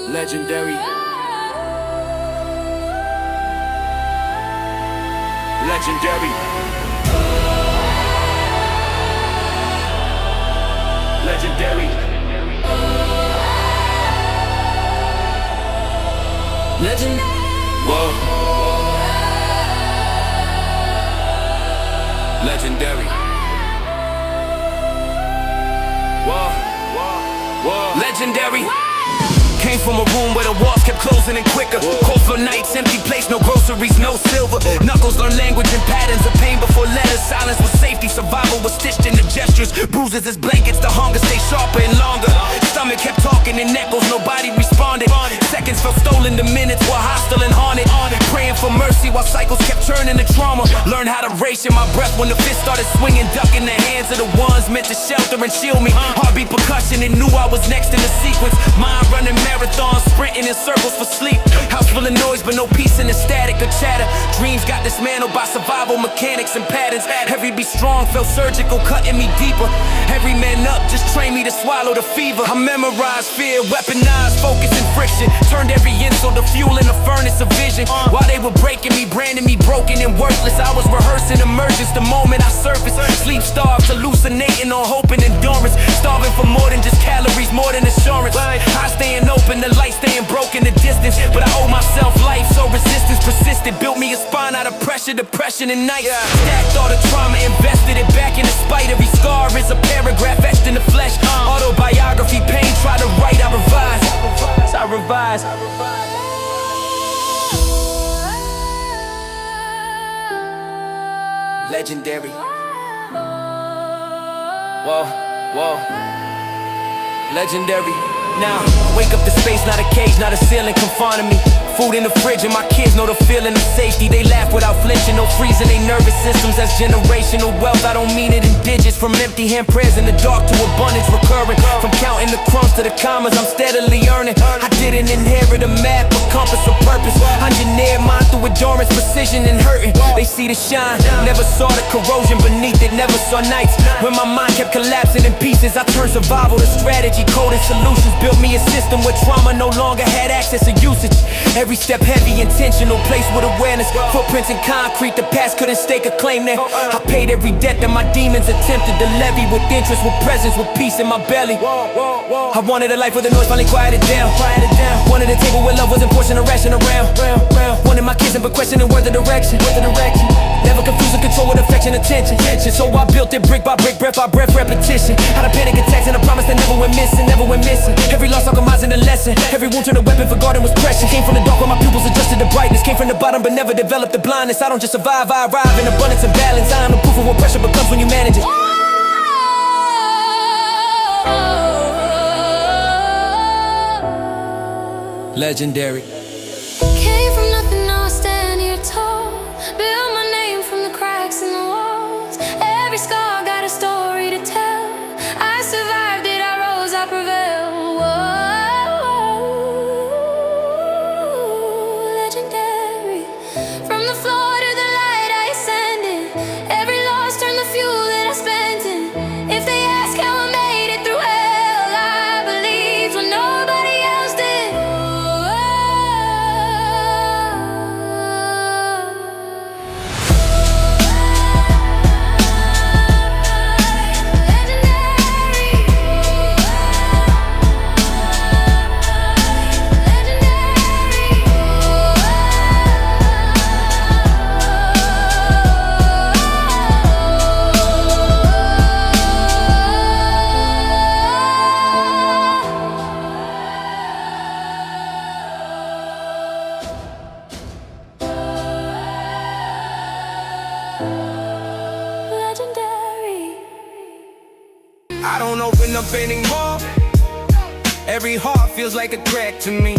Legendary. Legendary. Legendary. Legend. Whoa. Legendary. Whoa. Whoa. Legendary. Came from a room where the walls kept closing in quicker. Cold floor nights, empty place, no groceries, no silver. Knuckles learn language and patterns of pain before letters. Silence was safety, survival was stitched into gestures. Bruises as blankets, the hunger stayed sharper and longer. Stomach kept talking in echoes, nobody responded. Seconds felt stolen, the minutes were hostile and haunted. Praying for mercy while cycles kept turning to trauma. Learned how to ration my breath when the fist started swinging. Ducking the hands of the ones meant to shelter and shield me. Heartbeat percussion and knew I was next in the sequence. Mind running marathons, sprinting in circles for sleep. House full of noise but no peace in the static or chatter. Dreams got dismantled by survival mechanics and patterns. Heavy be strong, felt surgical, cutting me deeper. Every man up just trained me to swallow the fever. I memorized fear, weaponized focus and friction. Turned every insult to fuel in a furnace of vision. While they were breaking me, branding me broken and worthless, I was rehearsing emergence the moment I surfaced. Sleep starved, hallucinating on hope and endurance. Starving for more than just calories, more than assurance. I staying open, the light staying broken the distance. But I owe myself life, so resistance persisted. Built me a spine out of pressure, depression and nights. Stacked all the trauma, invested it back in the spite. Every scar is a paragraph etched in the flesh. Autobiography, pain, try to write, I revise. I revise. Legendary. Whoa, whoa. Legendary. Now, wake up to space, not a cage, not a ceiling confining me. Food in the fridge and my kids know the feeling of safety. They laugh without flinching, no freezing they nervous systems. That's generational wealth, I don't mean it in digits. From empty hand prayers in the dark to abundance recurring. From counting the crumbs to the commas, I'm steadily earning. I didn't inherit a map, a compass, or purpose. Engineered mine through endurance, precision, and hurting. They see the shine, never saw the corrosion beneath it, never saw nights when my mind kept collapsing in pieces. I turned survival to strategy, coding solutions. Built me a system where trauma no longer had access or usage. Every step heavy, intentional, placed with awareness. Footprints in concrete, the past couldn't stake a claim there. I paid every debt that my demons attempted to levy. With interest, with presence, with peace in my belly. I wanted a life where the noise finally quieted down. Wanted a table where love wasn't portioned or rationed around. Wanted my kids in but questioning where the direction. Never confusing control with affection, attention. So I built it brick by brick, breath by breath, repetition. Had a panic attacks and a promise that never went missing, never went missing. Every loss alchemizing a lesson. Every wound turned a weapon for guarding was pressure. Came from the dark where my pupils adjusted to brightness. Came from the bottom but never developed the blindness. I don't just survive, I arrive in abundance and balance. I am the proof of what pressure becomes when you manage it. Legendary. Came from nothing, now I stand here tall. Build my name from the cracks in the walls. Every scar got a story to tell. I survived it, I rose, I prevailed. Whoa, legendary. From the floor to the light I ascended. Every loss turned the fuel that I spent in. If they ask how I made it through hell, I believed when nobody else did. I don't open up anymore. Every heart feels like a crack to me.